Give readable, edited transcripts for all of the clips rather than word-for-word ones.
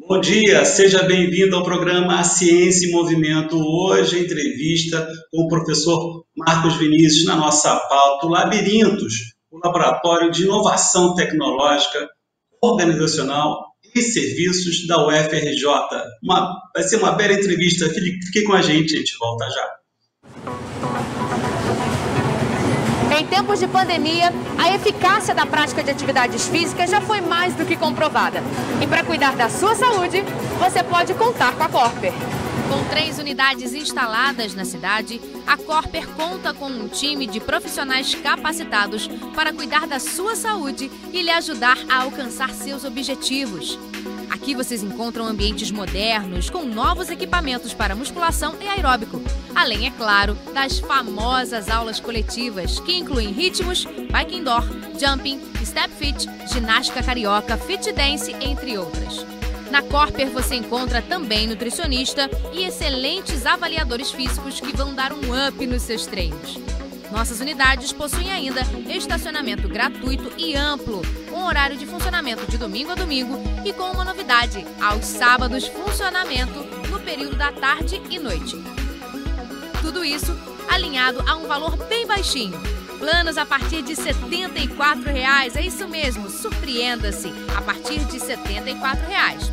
Bom dia, seja bem-vindo ao programa A Ciência em Movimento. Hoje, a entrevista com o professor Marcos Vinícius na nossa pauta Labirintos, o Laboratório de Inovação Tecnológica, Organizacional e Serviços da UFRJ. Vai ser uma bela entrevista. Fique com a gente volta já. Em tempos de pandemia, a eficácia da prática de atividades físicas já foi mais do que comprovada. E para cuidar da sua saúde, você pode contar com a Corper. Com 3 unidades instaladas na cidade, a Corper conta com um time de profissionais capacitados para cuidar da sua saúde e lhe ajudar a alcançar seus objetivos. Aqui vocês encontram ambientes modernos, com novos equipamentos para musculação e aeróbico. Além, é claro, das famosas aulas coletivas, que incluem ritmos, bike indoor, jumping, step fit, ginástica carioca, fit dance, entre outras. Na Corper você encontra também nutricionista e excelentes avaliadores físicos que vão dar um up nos seus treinos. Nossas unidades possuem ainda estacionamento gratuito e amplo, com horário de funcionamento de domingo a domingo e com uma novidade, aos sábados funcionamento no período da tarde e noite. Tudo isso alinhado a um valor bem baixinho. Planos a partir de R$ 74,00, é isso mesmo, surpreenda-se, a partir de R$ 74,00.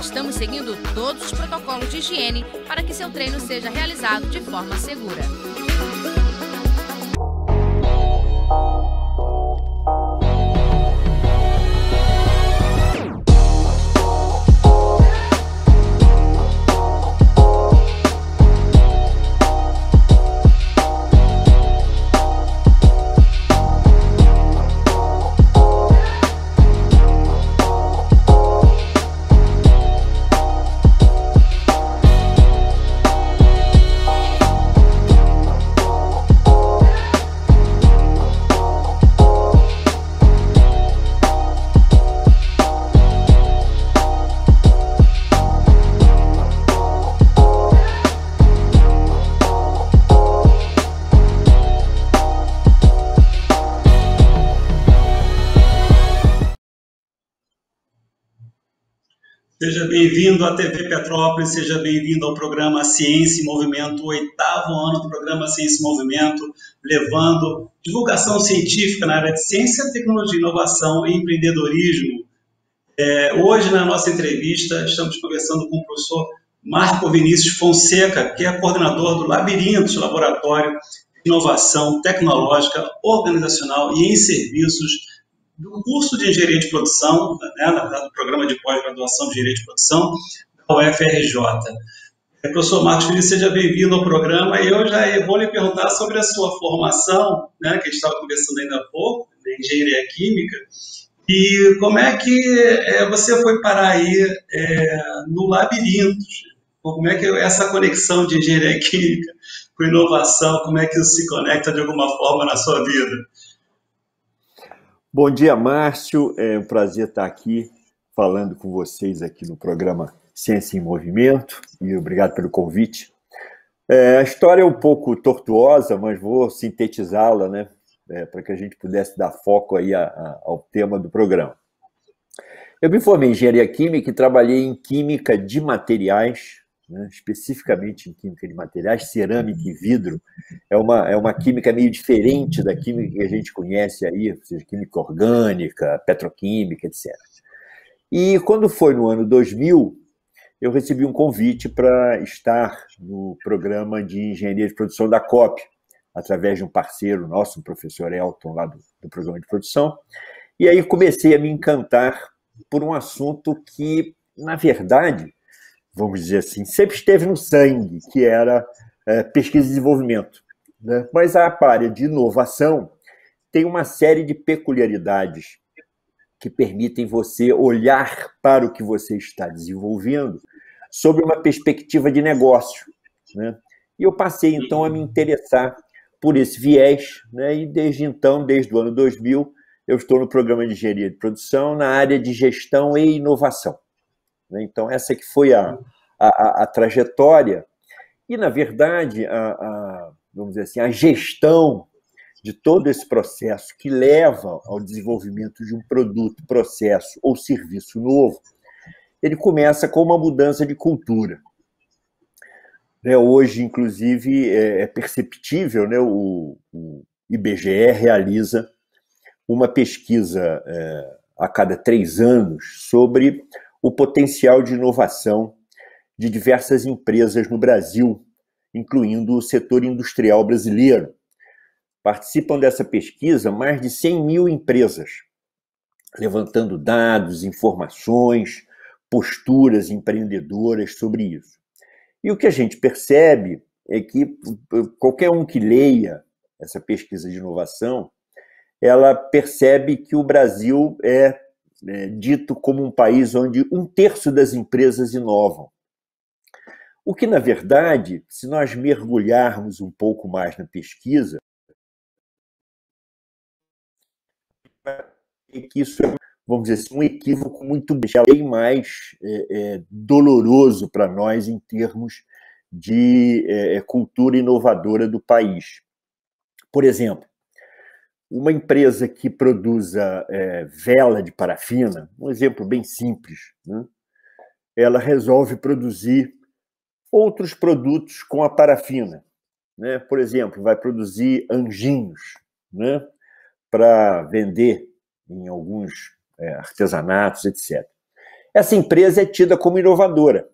Estamos seguindo todos os protocolos de higiene para que seu treino seja realizado de forma segura. Seja bem-vindo à TV Petrópolis, seja bem-vindo ao programa Ciência em Movimento, o 8º ano do programa Ciência em Movimento, levando divulgação científica na área de ciência, tecnologia, inovação e empreendedorismo. Hoje, na nossa entrevista, estamos conversando com o professor Marcos Vinícius Fonseca, que é coordenador do Labirintos, Laboratório de Inovação Tecnológica, Organizacional e em Serviços do curso de Engenharia de Produção, do programa de pós-graduação de Engenharia de Produção da UFRJ. Professor Marcos Vinícius, seja bem-vindo ao programa e eu já vou lhe perguntar sobre a sua formação, que a gente estava conversando ainda há pouco, na Engenharia Química, e como é que você foi parar aí no Labirintos? Como é que essa conexão de Engenharia Química com inovação, como é que isso se conecta de alguma forma na sua vida? Bom dia, Márcio. É um prazer estar aqui falando com vocês aqui no programa Ciência em Movimento e obrigado pelo convite. A história é um pouco tortuosa, mas vou sintetizá-la, para que a gente pudesse dar foco aí ao tema do programa. Eu me formei em Engenharia Química e trabalhei em Química de Materiais, especificamente em Química de Materiais, cerâmica e vidro. É uma química meio diferente da química que a gente conhece aí, ou seja, química orgânica, petroquímica, etc. E quando foi no ano 2000, eu recebi um convite para estar no programa de Engenharia de Produção da COP, através de um parceiro nosso, o professor Elton, lá do programa de produção. E aí comecei a me encantar por um assunto que, na verdade, vamos dizer assim, sempre esteve no sangue, que era pesquisa e desenvolvimento. Mas a área de inovação tem uma série de peculiaridades que permitem você olhar para o que você está desenvolvendo sob uma perspectiva de negócio. E eu passei, então, a me interessar por esse viés, e desde então, desde o ano 2000, eu estou no programa de Engenharia de Produção na área de Gestão e Inovação. Então, essa que foi a trajetória. E, na verdade, vamos dizer assim, a gestão de todo esse processo que leva ao desenvolvimento de um produto, processo ou serviço novo, ele começa com uma mudança de cultura. Hoje, inclusive, é perceptível, né? O IBGE realiza uma pesquisa a cada 3 anos sobre o potencial de inovação de diversas empresas no Brasil, incluindo o setor industrial brasileiro. Participam dessa pesquisa mais de 100 mil empresas, levantando dados, informações, posturas empreendedoras sobre isso. E o que a gente percebe é que qualquer um que leia essa pesquisa de inovação, ela percebe que o Brasil é dito como um país onde 1/3 das empresas inovam. O que, na verdade, se nós mergulharmos um pouco mais na pesquisa, é que isso é, vamos dizer assim, um equívoco muito bem mais doloroso para nós em termos de cultura inovadora do país. Por exemplo, uma empresa que produza vela de parafina, um exemplo bem simples, né? Ela resolve produzir outros produtos com a parafina, né? Por exemplo, vai produzir anjinhos, né? Para vender em alguns artesanatos, etc. Essa empresa é tida como inovadora,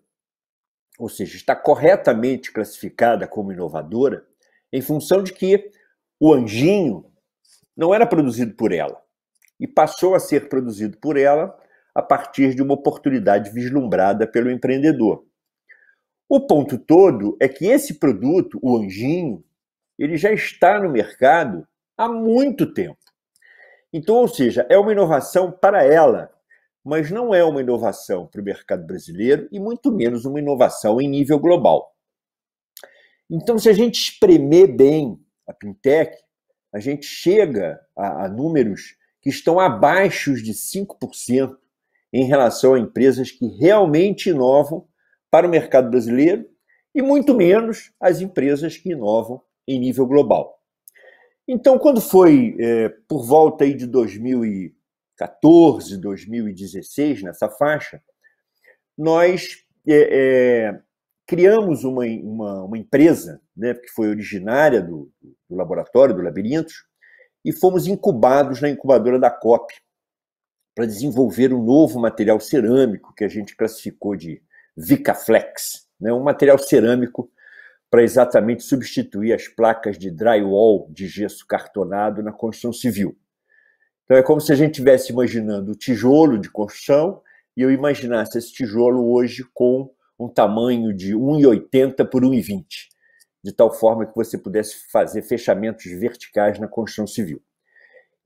ou seja, está corretamente classificada como inovadora em função de que o anjinho não era produzido por ela e passou a ser produzido por ela a partir de uma oportunidade vislumbrada pelo empreendedor. O ponto todo é que esse produto, o anjinho, ele já está no mercado há muito tempo. Então, ou seja, é uma inovação para ela, mas não é uma inovação para o mercado brasileiro e muito menos uma inovação em nível global. Então, se a gente espremer bem a Pintec, a gente chega a números que estão abaixo de 5% em relação a empresas que realmente inovam para o mercado brasileiro e muito menos as empresas que inovam em nível global. Então, quando foi por volta aí de 2014, 2016, nessa faixa, nós criamos uma empresa, né, que foi originária do laboratório do Labirintos, e fomos incubados na incubadora da COP para desenvolver um novo material cerâmico que a gente classificou de Vicaflex, né, um material cerâmico para exatamente substituir as placas de drywall de gesso cartonado na construção civil. Então é como se a gente estivesse imaginando o tijolo de construção e eu imaginasse esse tijolo hoje com um tamanho de 1,80 por 1,20, de tal forma que você pudesse fazer fechamentos verticais na construção civil.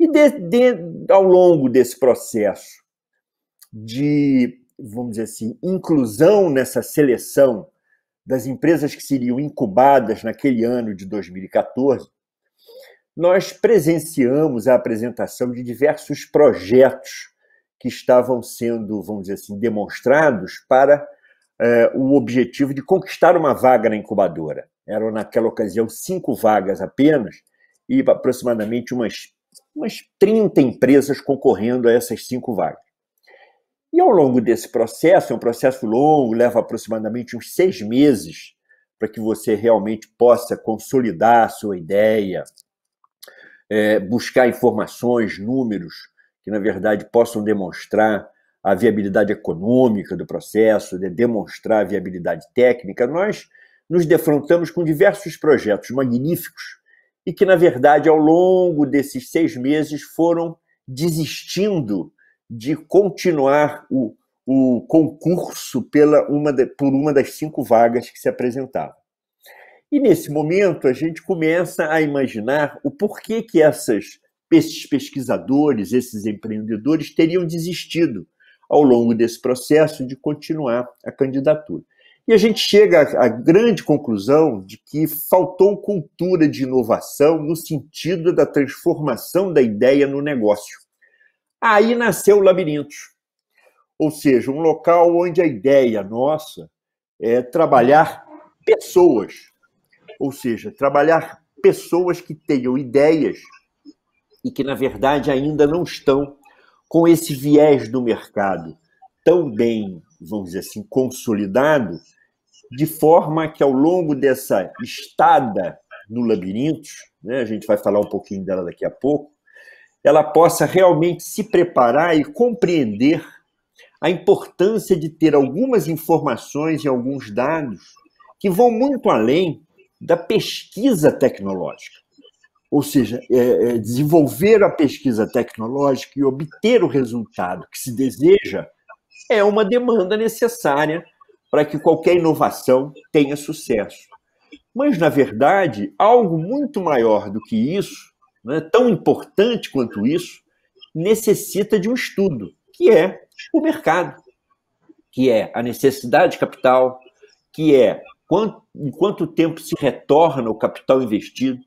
E ao longo desse processo de, vamos dizer assim, inclusão nessa seleção das empresas que seriam incubadas naquele ano de 2014, nós presenciamos a apresentação de diversos projetos que estavam sendo, vamos dizer assim, demonstrados para o objetivo de conquistar uma vaga na incubadora. Eram, naquela ocasião, 5 vagas apenas e aproximadamente umas 30 empresas concorrendo a essas 5 vagas. E ao longo desse processo, é um processo longo, leva aproximadamente uns 6 meses para que você realmente possa consolidar a sua ideia, buscar informações, números que, na verdade, possam demonstrar a viabilidade econômica do processo, demonstrar a viabilidade técnica. Nós nos defrontamos com diversos projetos magníficos e que, na verdade, ao longo desses 6 meses foram desistindo de continuar o concurso por uma das 5 vagas que se apresentavam. E, nesse momento, a gente começa a imaginar o porquê que esses pesquisadores, esses empreendedores, teriam desistido ao longo desse processo de continuar a candidatura. E a gente chega à grande conclusão de que faltou cultura de inovação no sentido da transformação da ideia no negócio. Aí nasceu o Labirintos, ou seja, um local onde a ideia nossa é trabalhar pessoas, ou seja, trabalhar pessoas que tenham ideias e que, na verdade, ainda não estão com esse viés do mercado tão bem vamos dizer assim, consolidado, de forma que, ao longo dessa estada no labirinto, né, a gente vai falar um pouquinho dela daqui a pouco, ela possa realmente se preparar e compreender a importância de ter algumas informações e alguns dados que vão muito além da pesquisa tecnológica. Ou seja, desenvolver a pesquisa tecnológica e obter o resultado que se deseja é uma demanda necessária para que qualquer inovação tenha sucesso. Mas, na verdade, algo muito maior do que isso, né, tão importante quanto isso, necessita de um estudo, que é o mercado, que é a necessidade de capital, que é em quanto tempo se retorna o capital investido,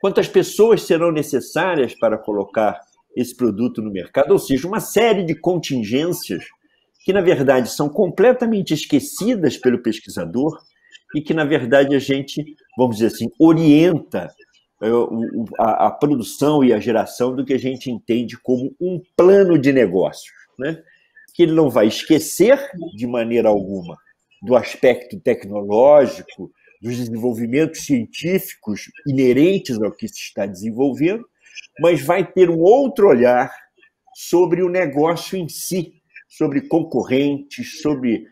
quantas pessoas serão necessárias para colocar esse produto no mercado, ou seja, uma série de contingências que, na verdade, são completamente esquecidas pelo pesquisador e que, na verdade, a gente, vamos dizer assim, orienta a produção e a geração do que a gente entende como um plano de negócios, né? Que ele não vai esquecer, de maneira alguma, do aspecto tecnológico, dos desenvolvimentos científicos inerentes ao que se está desenvolvendo, mas vai ter um outro olhar sobre o negócio em si, sobre concorrentes, sobre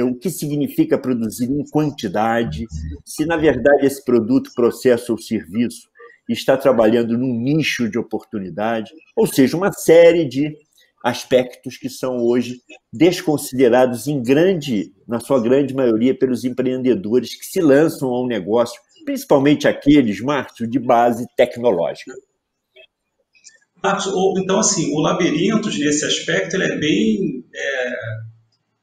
o que significa produzir em quantidade, se, na verdade, esse produto, processo ou serviço está trabalhando num nicho de oportunidade, ou seja, uma série de aspectos que são hoje desconsiderados na sua grande maioria, pelos empreendedores que se lançam a um negócio, principalmente aqueles, Márcio, de base tecnológica. Marcos, então, assim, o Labirintos, nesse aspecto, ele é bem...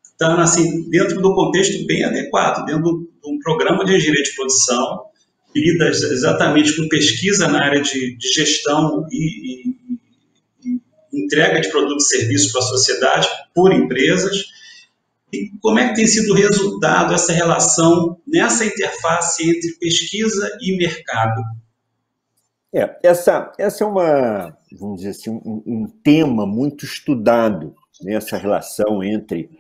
está assim, dentro do contexto bem adequado, dentro de um programa de engenharia de produção, que lida exatamente com pesquisa na área de gestão e entrega de produtos e serviços para a sociedade por empresas. E como é que tem sido o resultado, essa relação, nessa interface entre pesquisa e mercado? Essa é uma, vamos dizer assim, um tema muito estudado, né? Essa relação entre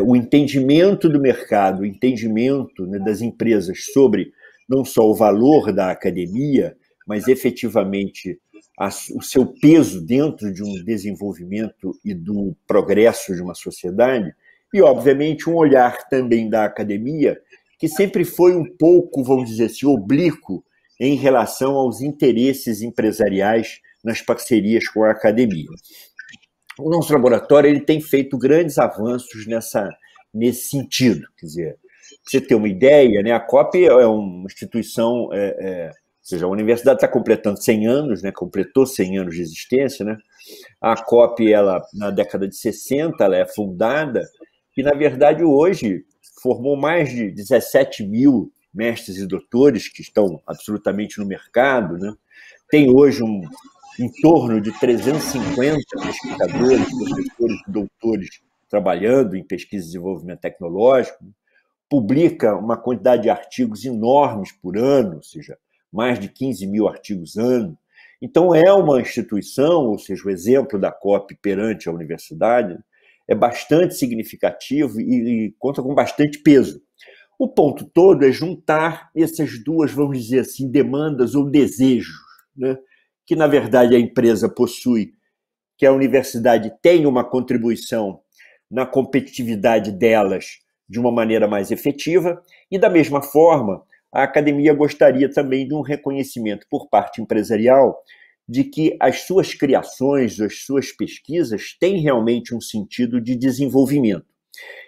o entendimento do mercado, o entendimento, né, das empresas sobre não só o valor da academia, mas efetivamente o seu peso dentro de um desenvolvimento e do progresso de uma sociedade, e, obviamente, um olhar também da academia, que sempre foi um pouco, vamos dizer assim, oblíquo em relação aos interesses empresariais nas parcerias com a academia. O nosso laboratório ele tem feito grandes avanços nesse sentido. Quer dizer, para você ter uma ideia, né, a COP é uma instituição... ou seja, a universidade está completando 100 anos, né? Completou 100 anos de existência, né? A COP, ela, na década de 60, ela é fundada e, na verdade, hoje formou mais de 17 mil mestres e doutores que estão absolutamente no mercado, né? Tem hoje em torno de 350 pesquisadores, professores e doutores trabalhando em pesquisa e desenvolvimento tecnológico, publica uma quantidade de artigos enormes por ano, ou seja, mais de 15 mil artigos ano. Então, é uma instituição, ou seja, o exemplo da COP perante a universidade é bastante significativo e conta com bastante peso. O ponto todo é juntar essas duas, vamos dizer assim, demandas ou desejos, né, que, na verdade, a empresa possui, que a universidade tenha uma contribuição na competitividade delas de uma maneira mais efetiva, e, da mesma forma, a academia gostaria também de um reconhecimento por parte empresarial de que as suas criações, as suas pesquisas têm realmente um sentido de desenvolvimento.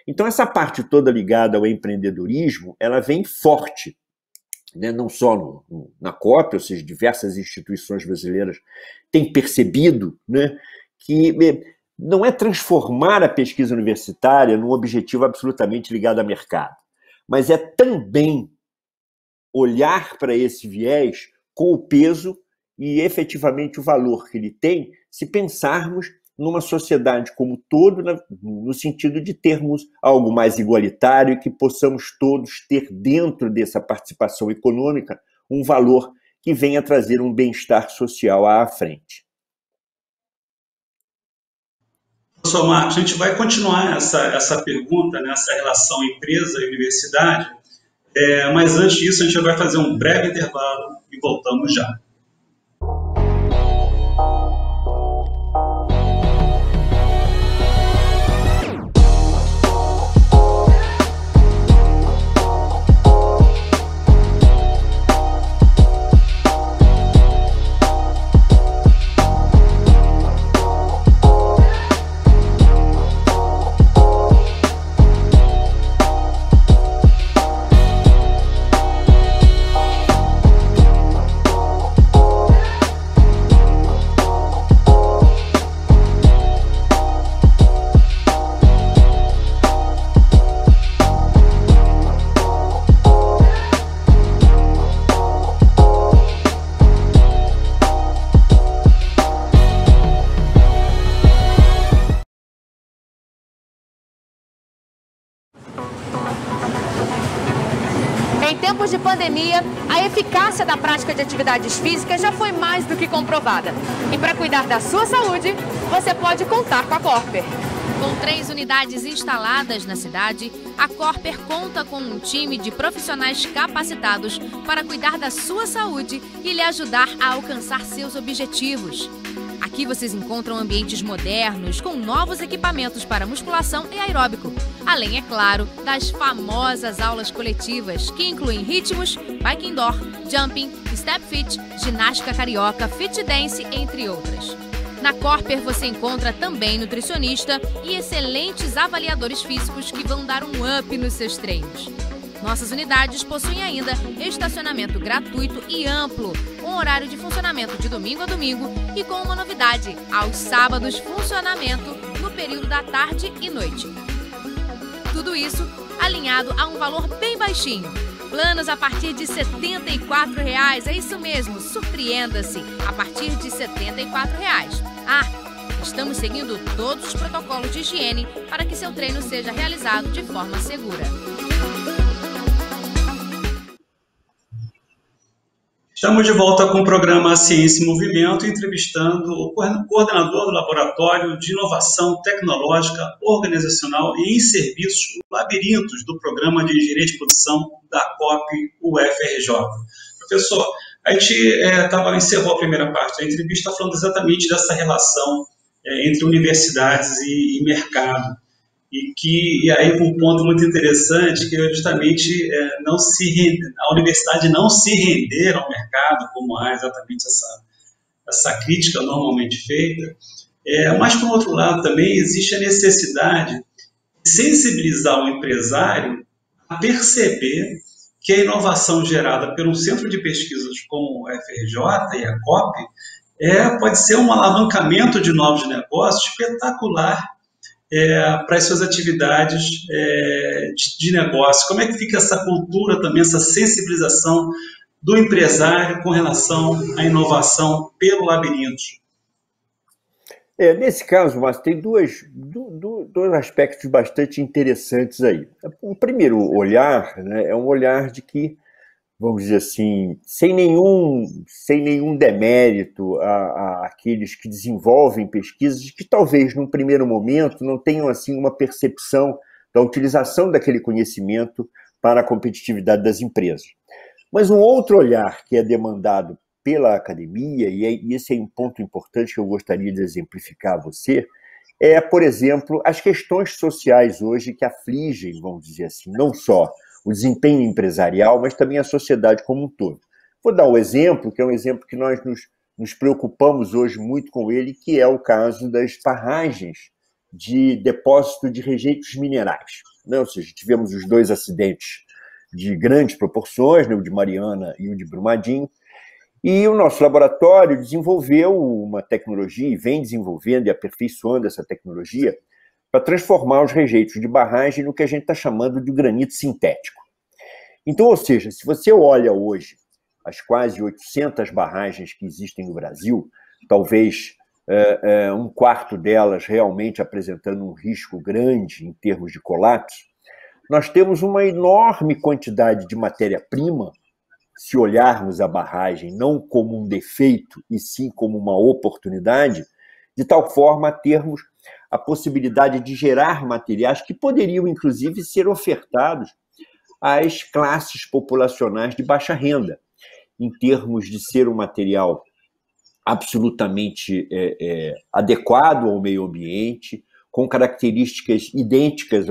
Então, essa parte toda ligada ao empreendedorismo, ela vem forte, né? Não só na COP, ou seja, diversas instituições brasileiras têm percebido, né, que não é transformar a pesquisa universitária num objetivo absolutamente ligado a mercado, mas é também olhar para esse viés com o peso e efetivamente o valor que ele tem se pensarmos numa sociedade como todo, no sentido de termos algo mais igualitário e que possamos todos ter dentro dessa participação econômica um valor que venha trazer um bem-estar social à frente. Professor Marcos, a gente vai continuar essa pergunta, né, essa relação empresa e universidade, mas antes disso a gente vai fazer um breve intervalo e voltamos já. Em tempos de pandemia, a eficácia da prática de atividades físicas já foi mais do que comprovada. E para cuidar da sua saúde, você pode contar com a Corper. Com 3 unidades instaladas na cidade, a Corper conta com um time de profissionais capacitados para cuidar da sua saúde e lhe ajudar a alcançar seus objetivos. Aqui vocês encontram ambientes modernos, com novos equipamentos para musculação e aeróbico. Além, é claro, das famosas aulas coletivas, que incluem ritmos, bike indoor, jumping, step fit, ginástica carioca, fit dance, entre outras. Na Corper você encontra também nutricionista e excelentes avaliadores físicos que vão dar um up nos seus treinos. Nossas unidades possuem ainda estacionamento gratuito e amplo, com horário de funcionamento de domingo a domingo e com uma novidade, aos sábados funcionamento no período da tarde e noite. Tudo isso alinhado a um valor bem baixinho. Planos a partir de R$ 74,00, é isso mesmo, surpreenda-se, a partir de R$ 74,00. Estamos seguindo todos os protocolos de higiene para que seu treino seja realizado de forma segura. Estamos de volta com o programa Ciência em Movimento, entrevistando o coordenador do Laboratório de Inovação Tecnológica, Organizacional e em Serviços Labirintos do Programa de Engenharia de Produção da COP UFRJ. Professor, a gente encerrou a primeira parte da entrevista falando exatamente dessa relação entre universidades e mercado. E aí um ponto muito interessante, que é justamente a universidade não se render ao mercado, como há exatamente essa crítica normalmente feita, mas, por outro lado, também existe a necessidade de sensibilizar o empresário a perceber que a inovação gerada por um centro de pesquisas como o FRJ e a COP pode ser um alavancamento de novos negócios espetacular para as suas atividades de negócio. Como é que fica essa cultura também, essa sensibilização do empresário com relação à inovação pelo labirinto? Nesse caso, Márcio, tem dois aspectos bastante interessantes aí. O primeiro olhar, né, é um olhar de que, vamos dizer assim, sem nenhum demérito àqueles que desenvolvem pesquisas que talvez, num primeiro momento, não tenham assim, uma percepção da utilização daquele conhecimento para a competitividade das empresas. Mas um outro olhar que é demandado pela academia, e esse é um ponto importante que eu gostaria de exemplificar a você, por exemplo, as questões sociais hoje que afligem, vamos dizer assim, não só o desempenho empresarial, mas também a sociedade como um todo. Vou dar um exemplo, que é um exemplo que nós nos preocupamos hoje muito com ele, que é o caso das barragens de depósito de rejeitos minerais. Ou seja, tivemos os 2 acidentes de grandes proporções, o de Mariana e o de Brumadinho, e o nosso laboratório desenvolveu uma tecnologia, e vem desenvolvendo e aperfeiçoando essa tecnologia, para transformar os rejeitos de barragem no que a gente está chamando de granito sintético. Então, ou seja, se você olha hoje as quase 800 barragens que existem no Brasil, talvez um quarto delas realmente apresentando um risco grande em termos de colapso, nós temos uma enorme quantidade de matéria-prima, se olharmos a barragem não como um defeito, e sim como uma oportunidade, de tal forma a termos a possibilidade de gerar materiais que poderiam, inclusive, ser ofertados às classes populacionais de baixa renda, em termos de ser um material absolutamente adequado ao meio ambiente, com características idênticas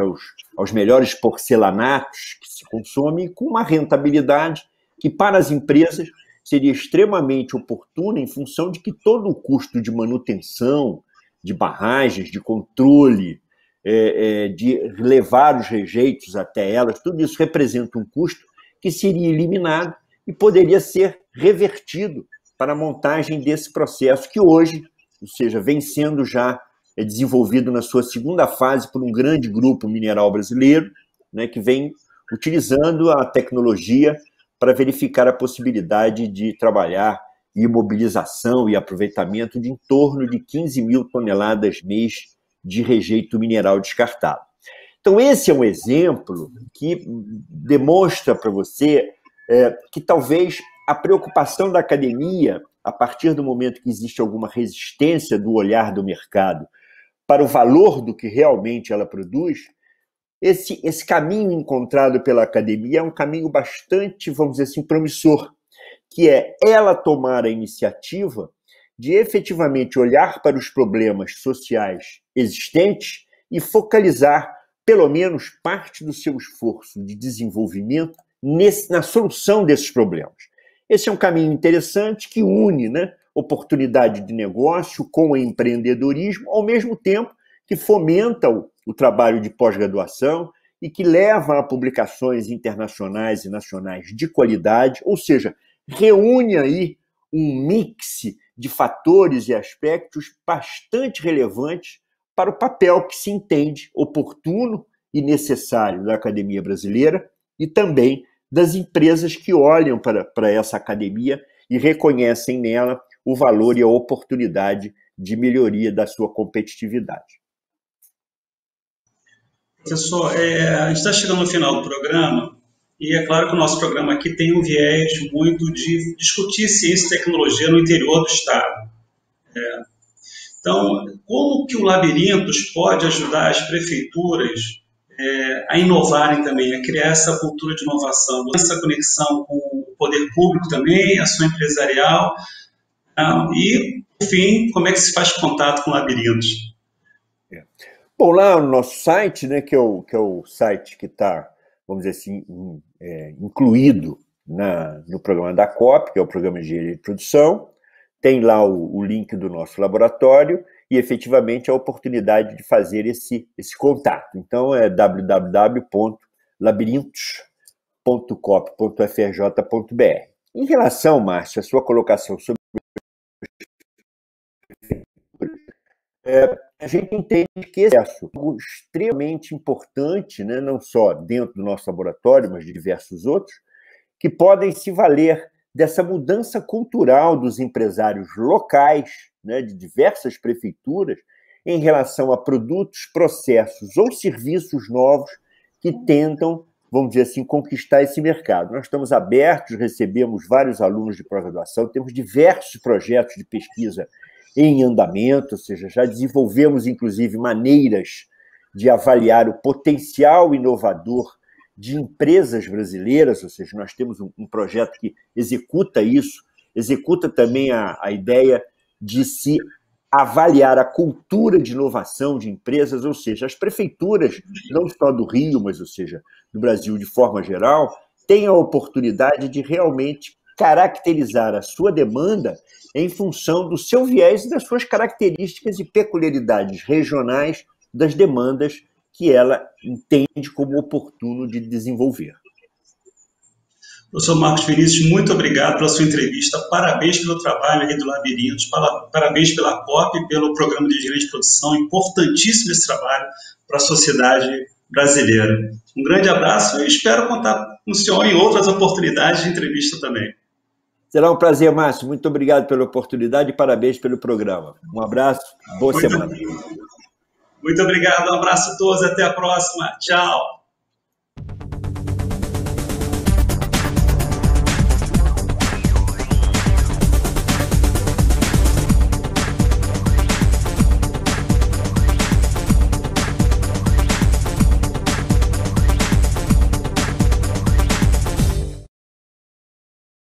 aos melhores porcelanatos que se consomem, com uma rentabilidade que, para as empresas, seria extremamente oportuna em função de que todo o custo de manutenção, de barragens, de controle, de levar os rejeitos até elas, tudo isso representa um custo que seria eliminado e poderia ser revertido para a montagem desse processo que hoje, ou seja, vem sendo já desenvolvido na sua segunda fase por um grande grupo mineral brasileiro, né, que vem utilizando a tecnologia para verificar a possibilidade de trabalhar imobilização e aproveitamento de em torno de 15 mil toneladas mês de rejeito mineral descartado. Então, esse é um exemplo que demonstra para você que talvez a preocupação da academia, a partir do momento que existe alguma resistência do olhar do mercado para o valor do que realmente ela produz, esse caminho encontrado pela academia é um caminho bastante, vamos dizer assim, promissor, que é ela tomar a iniciativa de efetivamente olhar para os problemas sociais existentes e focalizar, pelo menos, parte do seu esforço de desenvolvimento na solução desses problemas. Esse é um caminho interessante que une, né, oportunidade de negócio com o empreendedorismo, ao mesmo tempo que fomenta o trabalho de pós-graduação e que leva a publicações internacionais e nacionais de qualidade, ou seja, reúne aí um mix de fatores e aspectos bastante relevantes para o papel que se entende oportuno e necessário da academia brasileira e também das empresas que olham para essa academia e reconhecem nela o valor e a oportunidade de melhoria da sua competitividade. Professor, a gente está chegando no final do programa e é claro que o nosso programa aqui tem um viés muito de discutir ciência e tecnologia no interior do Estado. Então, como que o Labirintos pode ajudar as prefeituras a inovarem também, a criar essa cultura de inovação, essa conexão com o poder público também, ação empresarial, e, por fim, como é que se faz contato com o Labirintos? Bom, lá no nosso site, né, que é o site que está, vamos dizer assim, incluído no programa da COP, que é o Programa de Engenharia de Produção, tem lá o link do nosso laboratório e, efetivamente, a oportunidade de fazer esse contato. Então, é www.labirintos.cop.frj.br. Em relação, Márcio, à sua colocação sobre a gente entende que esse é algo extremamente importante, né, não só dentro do nosso laboratório, mas de diversos outros, que podem se valer dessa mudança cultural dos empresários locais, né, de diversas prefeituras, em relação a produtos, processos ou serviços novos que tentam, vamos dizer assim, conquistar esse mercado. Nós estamos abertos, recebemos vários alunos de pós-graduação, temos diversos projetos de pesquisa em andamento, ou seja, já desenvolvemos, inclusive, maneiras de avaliar o potencial inovador de empresas brasileiras, ou seja, nós temos um projeto que executa isso, executa também a ideia de se avaliar a cultura de inovação de empresas, ou seja, as prefeituras, não só do Rio, mas, ou seja, do Brasil de forma geral, têm a oportunidade de realmente caracterizar a sua demanda em função do seu viés e das suas características e peculiaridades regionais das demandas que ela entende como oportuno de desenvolver. Professor Marcos Vinícius, muito obrigado pela sua entrevista, parabéns pelo trabalho aí do Labirintos, parabéns pela COP e pelo Programa de Engenharia de Produção, importantíssimo esse trabalho para a sociedade brasileira. Um grande abraço e espero contar com o senhor em outras oportunidades de entrevista também. Será um prazer, Márcio. Muito obrigado pela oportunidade e parabéns pelo programa. Um abraço, boa semana. Muito obrigado, um abraço a todos, até a próxima. Tchau.